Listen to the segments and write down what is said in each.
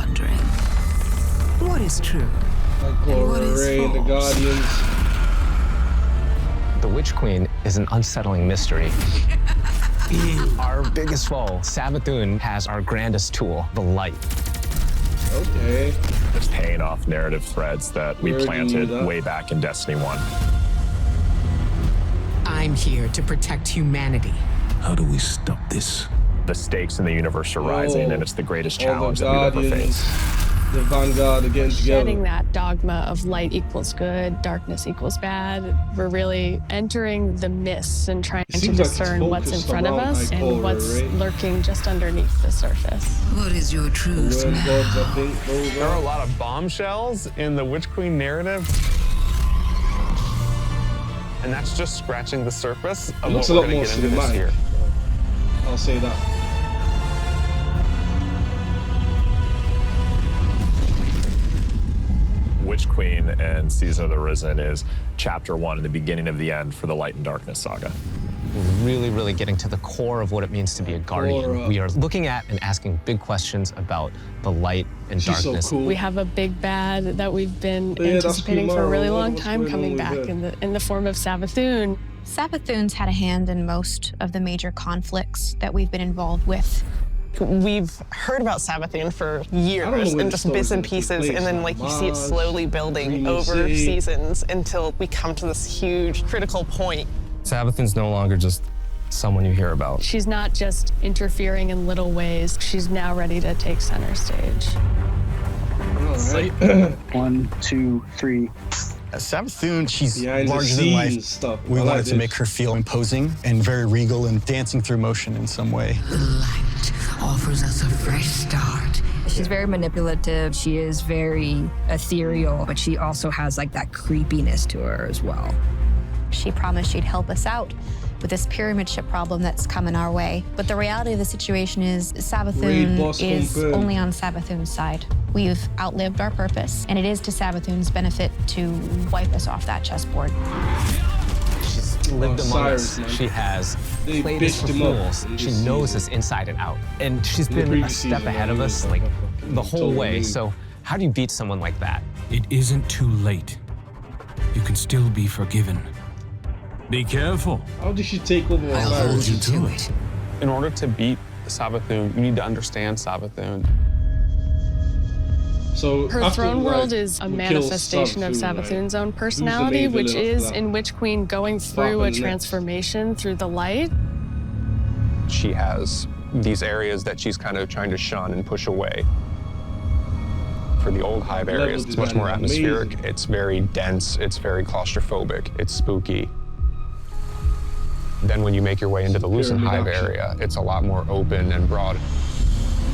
wondering, what is true? And what is Ray, the false? Guardians. The Witch Queen is an unsettling mystery. Our biggest foe, Savathun, has our grandest tool, the light. Okay. It's paying off narrative threads that we Where planted do you way back in Destiny 1. I'm here to protect humanity. How do we stop this? The stakes in the universe are rising, and it's the greatest challenge that we've ever Guardians, faced. the Vanguard again together. Shedding that dogma of light equals good, darkness equals bad. We're really entering the mists and trying to seems like it's discern what's in focused front of around us and Ikora, what's right? lurking just underneath the surface. What is your truth World now? gods, I think, those There are a lot of bombshells in the Witch Queen narrative. And that's just scratching the surface of It looks what a we're lot going more to get into this cinematic. year. I'll say that. Witch Queen and Season of the Risen is chapter 1 and the beginning of the end for the Light and Darkness saga. We're really getting to the core of what it means to be a guardian. We are looking at and asking big questions about the light and She's so darkness. cool. We have a big bad that we've been Yeah, that's anticipating for a really Kumara. long What's time going coming on back with that? in the form of Savathun. Savathun's had a hand in most of the major conflicts that we've been involved with. We've heard about Savathun for I don't know years where and the just bits and story's gonna pieces, take and then place, like you see it Mars, slowly building Green over City. seasons until we come to this huge critical point. Savathun's no longer just someone you hear about. She's not just interfering in little ways. She's now ready to take center stage. All right. 1, 2, 3. Savathun, she's Behind the larger than life. scenes stuff. We I like wanted to this. make her feel imposing and very regal and dancing through motion in some way. The light offers us a fresh start. She's very manipulative. She is very ethereal, but she also has like that creepiness to her as well. She promised she'd help us out with this pyramid ship problem that's coming our way. But the reality of the situation is Raid Savathun boss is confirmed. only on Savathun's side. We've outlived our purpose, and it is to Savathun's benefit to wipe us off that chessboard. She's lived among Cyrus, us. man. She has They played us for bitched him up fools. in She this knows season. us inside and out. And she's In the been a previous step season, ahead of yeah, us yeah, like yeah. the whole Totally. way. So how do you beat someone like that? It isn't too late. You can still be forgiven. Be careful. How did she take over I'll Osiris? hold you to it. In order to beat Savathun, you need to understand Savathun. So Her after, throne like, world is a we kill manifestation of Savathun, right? Savathun's own Who's the personality, main which villain is after that? in Witch Queen going through a happens next? transformation through the light. She has these areas that she's kind of trying to shun and push away. For the old hive Level areas, it's much design more is atmospheric. amazing. It's very dense. It's very claustrophobic. It's spooky. Then when you make your way into the Lucent Pyramid Hive action. area, it's a lot more open and broad.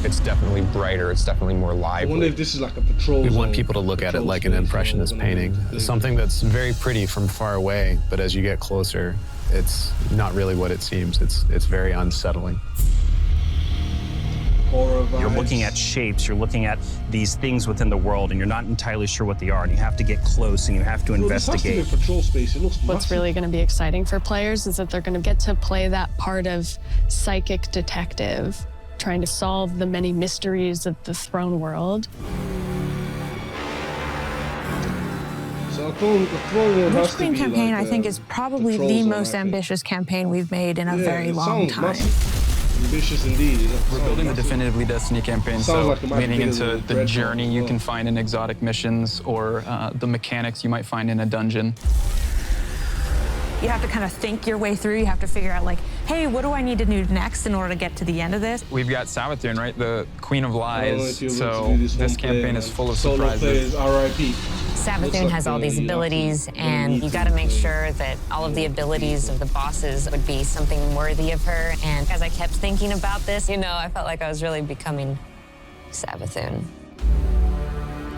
It's definitely brighter. It's definitely more I wonder lively. if this is like a patrol We want zone, people to look at it patrol like an space, impressionist or painting. whatever. Something that's very pretty from far away, but as you get closer, it's not really what it seems. It's very unsettling. Horror You're vibes. looking at shapes, you're looking at these things within the world, and you're not entirely sure what they are, and you have to get close and you have to Well, this has to be a investigate. patrol space. It looks What's massive. really going to be exciting for players is that they're going to get to play that part of psychic detective, trying to solve the many mysteries of the throne world. So a throne world has Witch to Queen be campaign, like I think, is probably patrol the zone, most I think. ambitious campaign we've made in a Yeah, very it long sounds time. massive. Ambitious indeed. We're building the Definitively Destiny campaign, Sounds so like it might be leaning bigger into than the Red journey Dawn as you well. can find in exotic missions or the mechanics you might find in a dungeon. You have to kind of think your way through. You have to figure out, like, hey, what do I need to do next in order to get to the end of this? We've got Savathun, right? The Queen of I don't know Lies. if you're So able to do this home play, campaign is man. full of Solo surprises. players, RIP. Savathun has all these abilities, and you got to make sure that all of the abilities of the bosses would be something worthy of her. And as I kept thinking about this, you know, I felt like I was really becoming Savathun.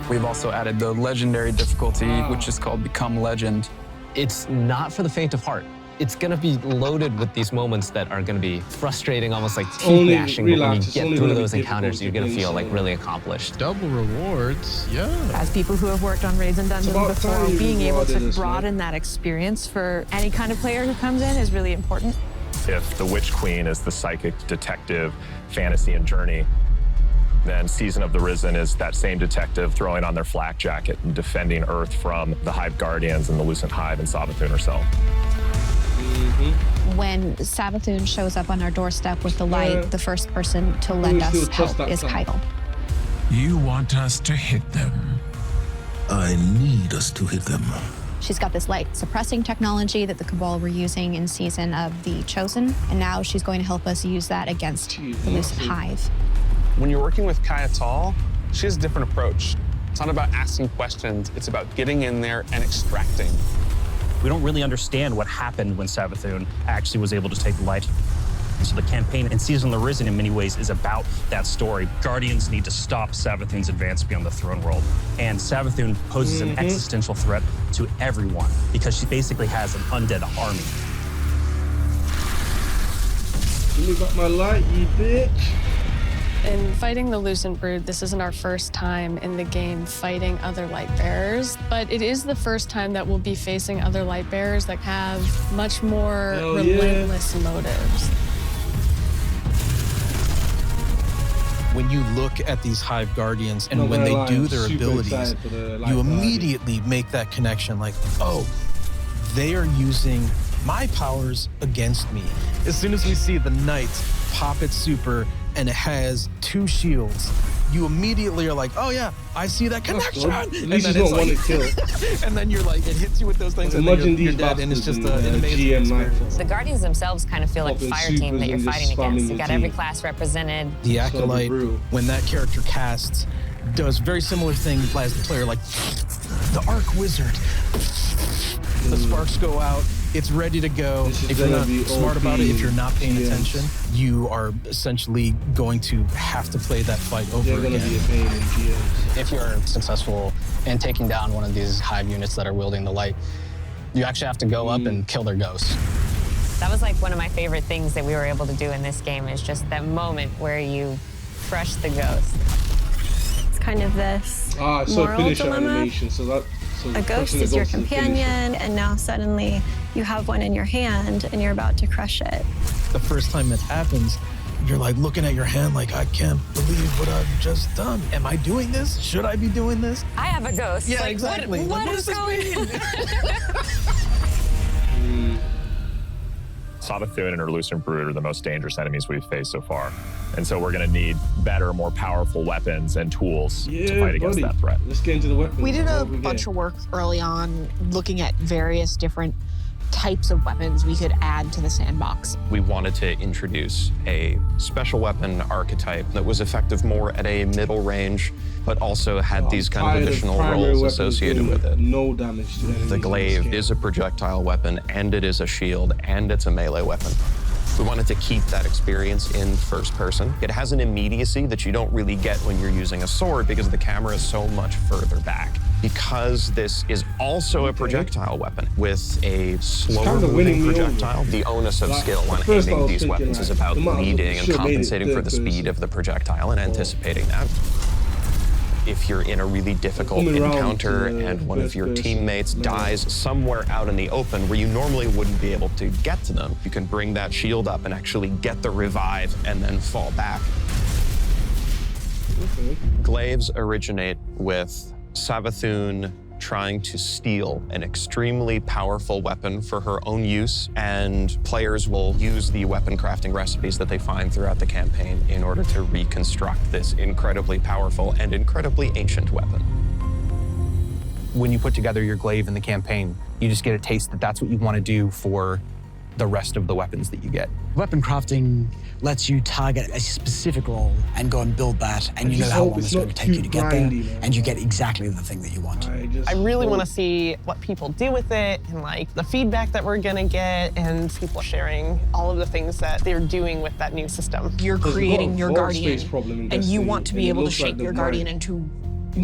We've also added the legendary difficulty, which is called Become Legend. It's not for the faint of heart. It's going to be loaded with these moments that are going to be frustrating, almost like teeth Only gnashing. But when relax, you it's get only through gonna be those encounters, difficult you're going to to feel play, like so- really accomplished. Double rewards, yeah. As people who have worked on raids and dungeons about before, time you being able rewarded to us, broaden that experience for any kind of player who comes in is really important. If the Witch Queen is the psychic detective fantasy and journey, Then Season of the Risen is that same detective throwing on their flak jacket and defending Earth from the Hive Guardians and the Lucent Hive and Savathun herself. When Savathun shows up on our doorstep with the light, the first person to lend us help is Keitel. You want us to hit them? I need us to hit them. She's got this light suppressing technology that the Cabal were using in Season of the Chosen, and now she's going to help us use that against the Lucent Hive. When you're working with Keitel, she has a different approach. It's not about asking questions, it's about getting in there and extracting. We don't really understand what happened when Savathun actually was able to take the light. And so the campaign in Season of the Risen in many ways is about that story. Guardians need to stop Savathun's advance beyond the throne world. And Savathun poses an existential threat to everyone because she basically has an undead army. Give me back my light, you bitch. In fighting the Lucent Brood, this isn't our first time in the game fighting other light bearers, but it is the first time that we'll be facing other light bearers that have much more relentless motives. When you look at these Hive Guardians and when they do their abilities, you immediately make that connection like, oh, they are using my powers against me. As soon as we see the Knight pop its super and it has 2 shields, you immediately are like, oh yeah, I see that connection. At least he's not one to kill. And then you're like, it hits you with those things and then you're dead, and it's just an amazing experience. The Guardians themselves kind of feel like a fire team that you're fighting against. You got every class represented. The Acolyte, when that character casts, does very similar thing as the player, like the Arc Wizard. The sparks go out, it's ready to go. If you're not smart about it, if you're not paying attention, you are essentially going to have to play that fight over again. If you're successful in taking down one of these Hive units that are wielding the light, you actually have to go up and kill their ghosts. That was like one of my favorite things that we were able to do in this game is just that moment where you crush the ghost. It's kind of this moral dilemma. A ghost is your companion, and now suddenly you have one in your hand and you're about to crush it. The first time that happens, you're like looking at your hand like, I can't believe what I've just done. Am I doing this? Should I be doing this? I have a ghost. Yeah, like, exactly. What is going on? Savathun and her Lucent Brood are the most dangerous enemies we've faced so far. And so we're going to need better, more powerful weapons and tools to fight against that threat. Let's get into the weapons. We did a bunch of work early on looking at various different types of weapons we could add to the sandbox. We wanted to introduce a special weapon archetype that was effective more at a middle range, but also had these kind of additional roles associated with it. No damage to enemies. The Glaive is a projectile weapon, and it is a shield, and it's a melee weapon. We wanted to keep that experience in first person. It has an immediacy that you don't really get when you're using a sword because the camera is so much further back. Because this is also a projectile weapon with a slower moving projectile, the onus of skill when aiming these weapons is about leading and compensating for the speed of the projectile and anticipating that. If you're in a really difficult encounter and one of your teammates dies somewhere out in the open where you normally wouldn't be able to get to them, you can bring that shield up and actually get the revive and then fall back. Glaives originate with Savathun trying to steal an extremely powerful weapon for her own use, and players will use the weapon crafting recipes that they find throughout the campaign in order to reconstruct this incredibly powerful and incredibly ancient weapon. When you put together your glaive in the campaign, you just get a taste that that's what you want to do for the rest of the weapons that you get. Weapon crafting lets you target a specific role and go and build that, and you know how long it's going to take you to get there, and you get exactly the thing that you want. I really want to see what people do with it and like the feedback that we're going to get and people sharing all of the things that they're doing with that new system. You're creating your guardian, and you want to be able to shape your guardian into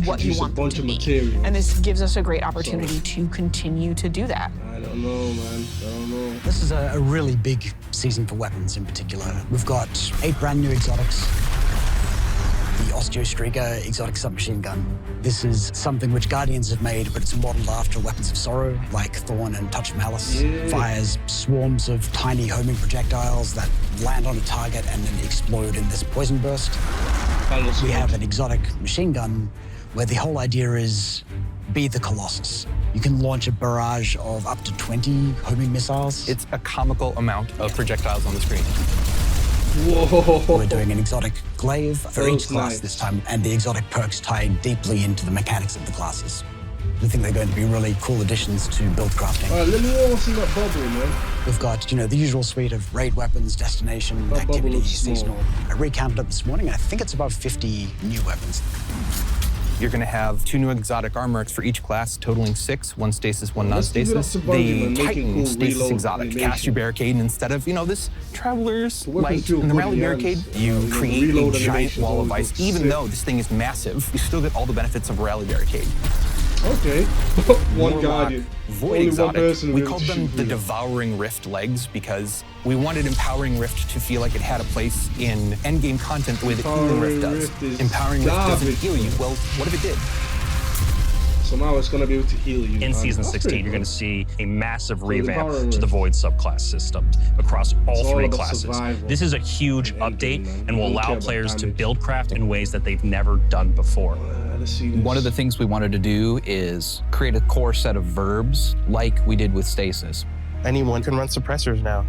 what you want them to be. And this gives us a great opportunity to continue to do that. I don't know, man. I don't know. This is a really big season for weapons in particular. We've got 8 brand new exotics. The Osteo-Streaker exotic submachine gun. This is something which Guardians have made, but it's modeled after weapons of sorrow, like Thorn and Touch of Malice. Fires swarms of tiny homing projectiles that land on a target and then explode in this poison burst. We have an exotic machine gun where the whole idea is be the Colossus. You can launch a barrage of up to 20 homing missiles. It's a comical amount of projectiles on the screen. Whoa. We're doing an exotic glaive for each class this time, and the exotic perks tie deeply into the mechanics of the classes. We think they're going to be really cool additions to build crafting. Let me all see that bubble, man. We've got, you know, the usual suite of raid weapons, destination, activity, seasonal. I recounted it this morning, and I think it's about 50 new weapons. You're going to have 2 new exotic armors for each class, totaling 6, 1 stasis, 1 non-stasis. The Titan stasis exotic casts your barricade, and instead of, you know, this traveler's light and the rally barricade, you create a giant wall of ice. Even though this thing is massive, you still get all the benefits of a rally barricade. Okay. One guardian. Void exotic. We called them the Devouring Rift legs because we wanted Empowering Rift to feel like it had a place in endgame content the way that Healing Rift does. Empowering Rift doesn't heal you. Well, what if it did? So now it's going to be able to heal you. In Season 16, you're going to see a massive revamp to the Void subclass system across all 3 classes. This is a huge update and will allow players to build craft in ways that they've never done before. One of the things we wanted to do is create a core set of verbs like we did with Stasis. Anyone can run suppressors now.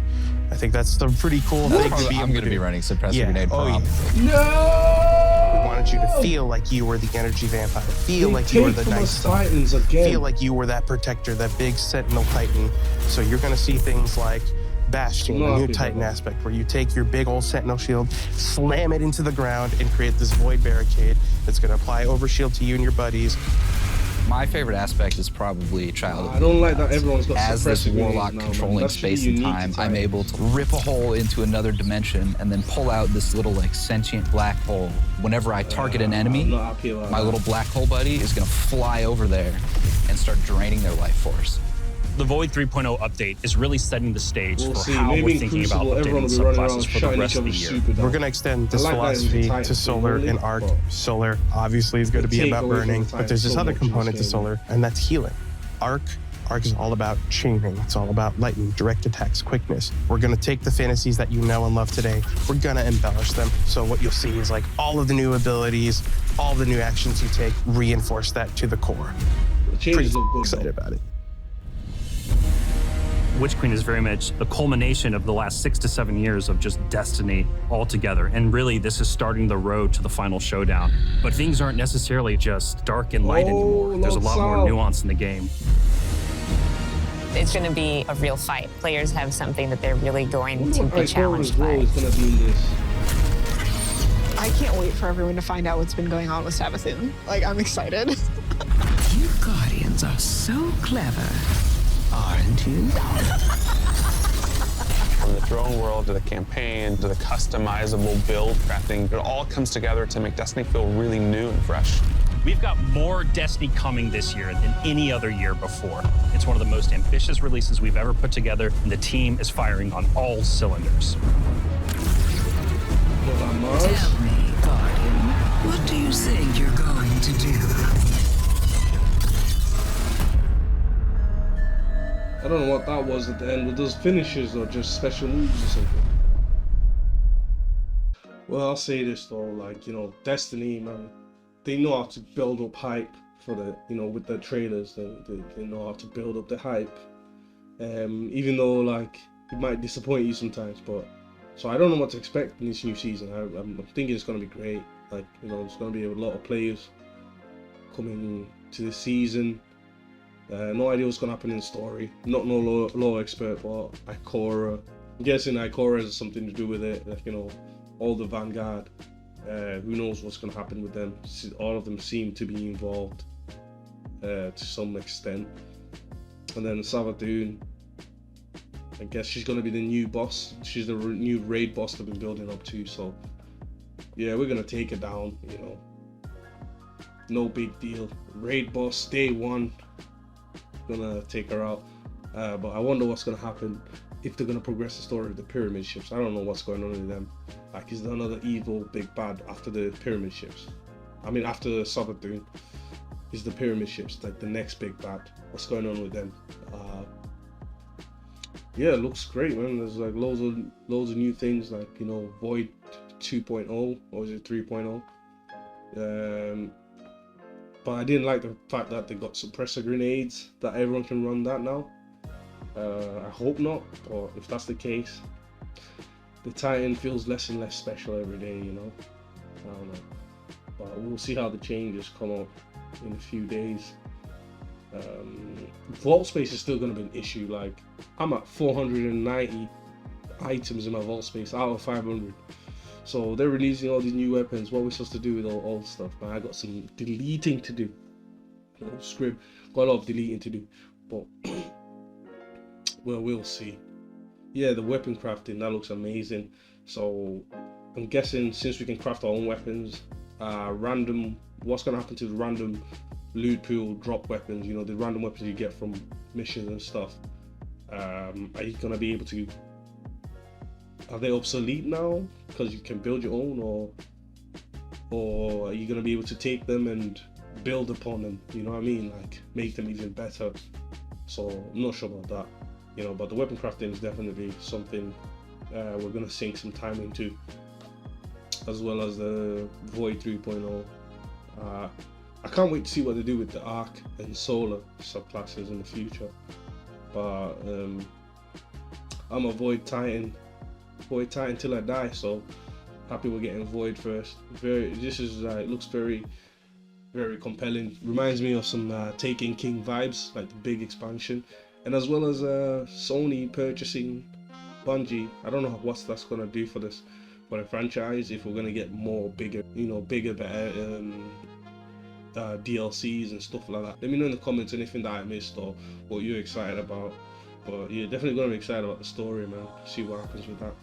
I think that's the pretty cool thing to be able I'm going to be running suppressor grenade prom. No! We wanted you to feel like you were the energy vampire. Feel like you were the nice stuff. Feel like you were that protector, that big sentinel titan. So you're going to see things like Bastion, a new Titan aspect, where you take your big old sentinel shield, slam it into the ground, and create this void barricade that's going to apply overshield to you and your buddies. My favorite aspect is probably Child. I don't like that everyone's got As this warlock now, controlling space and time, I'm able to rip a hole into another dimension and then pull out this little like sentient black hole. Whenever I target an enemy, my little black hole buddy is going to fly over there and start draining their life force. The Void 3.0 update is really setting the stage for see. how Maybe we're thinking about updating subclasses for the rest of the year. We're going to extend this philosophy to Solar and Arc. Solar obviously is going to be about burning, but there's this other component to Solar, and that's healing. Arc is all about chaining. It's all about lightning, direct attacks, quickness. We're going to take the fantasies that you know and love today. We're going to embellish them. So what you'll see is like all of the new abilities, all the new actions you take, reinforce that to the core. Pretty excited about it. Witch Queen is very much the culmination of the last 6 to 7 years of just Destiny all together. And really, this is starting the road to the final showdown. But things aren't necessarily just dark and light anymore. There's a lot more nuance in the game. It's going to be a real fight. Players have something that they're really going to be challenged by. I can't wait for everyone to find out what's been going on with Savathun. Like, I'm excited. You Guardians are so clever, aren't you? From the drone world to the campaign to the customizable build crafting, it all comes together to make Destiny feel really new and fresh. We've got more Destiny coming this year than any other year before. It's one of the most ambitious releases we've ever put together, and the team is firing on all cylinders. Tell me, Guardian, what do you think you're going to do? I don't know what that was at the end. Were those finishes or just special moves or something? Well, I'll say this though, like, you know, Destiny, man, they know how to build up hype for the, you know, with the trailers. They know how to build up the hype. Even though, like, it might disappoint you sometimes, but so I don't know what to expect in this new season. I'm thinking it's going to be great. Like, you know, there's going to be a lot of players coming to the season. No idea what's going to happen in the story. Not no lore expert, but Ikora. I'm guessing Ikora has something to do with it. Like, you know, all the Vanguard. Who knows what's going to happen with them. All of them seem to be involved to some extent. And then Savathun, I guess she's going to be the new boss. She's the new raid boss they've been building up to. So, yeah, we're going to take her down, you know. No big deal. Raid boss, day one. Gonna take her out. But I wonder what's going to happen if they're going to progress the story of the pyramid ships. I don't know what's going on with them. Like, is there another evil big bad after the pyramid ships? I mean, after Savathun, is the pyramid ships like the next big bad? What's going on with them? Yeah, it looks great, man. There's like loads of new things, like, you know, Void 2.0, or is it 3.0? But I didn't like the fact that they got suppressor grenades, that everyone can run that now. I hope not, but if that's the case, the Titan feels less and less special every day, you know. I don't know, but we'll see how the changes come up in a few days. Vault space is still going to be an issue. Like, I'm at 490 items in my vault space out of 500. So they're releasing all these new weapons. What are we supposed to do with all the stuff, man? I got some deleting to do. Scrib, got a lot of deleting to do, but well, we'll see. Yeah, the weapon crafting, that looks amazing. So I'm guessing since we can craft our own weapons, what's gonna happen to the random loot pool drop weapons? You know, the random weapons you get from missions and stuff. Are you gonna be able to? Are they obsolete now because you can build your own, or are you gonna be able to take them and build upon them? You know what I mean? Like, make them even better. So I'm not sure about that. You know, but the weapon crafting is definitely something we're gonna sink some time into, as well as the Void 3.0. I can't wait to see what they do with the Arc and Solar subclasses in the future. But I'm a Void Titan till I die. So happy we're getting Void first. This is it looks very, very compelling. Reminds me of some Taken King vibes, like the big expansion, and as well as Sony purchasing Bungie. I don't know what that's gonna do for the franchise, if we're gonna get more bigger, better DLCs and stuff like that. Let me know in the comments anything that I missed or what you're excited about. But yeah, definitely gonna be excited about the story, man. See what happens with that.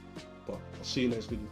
But I'll see you next video.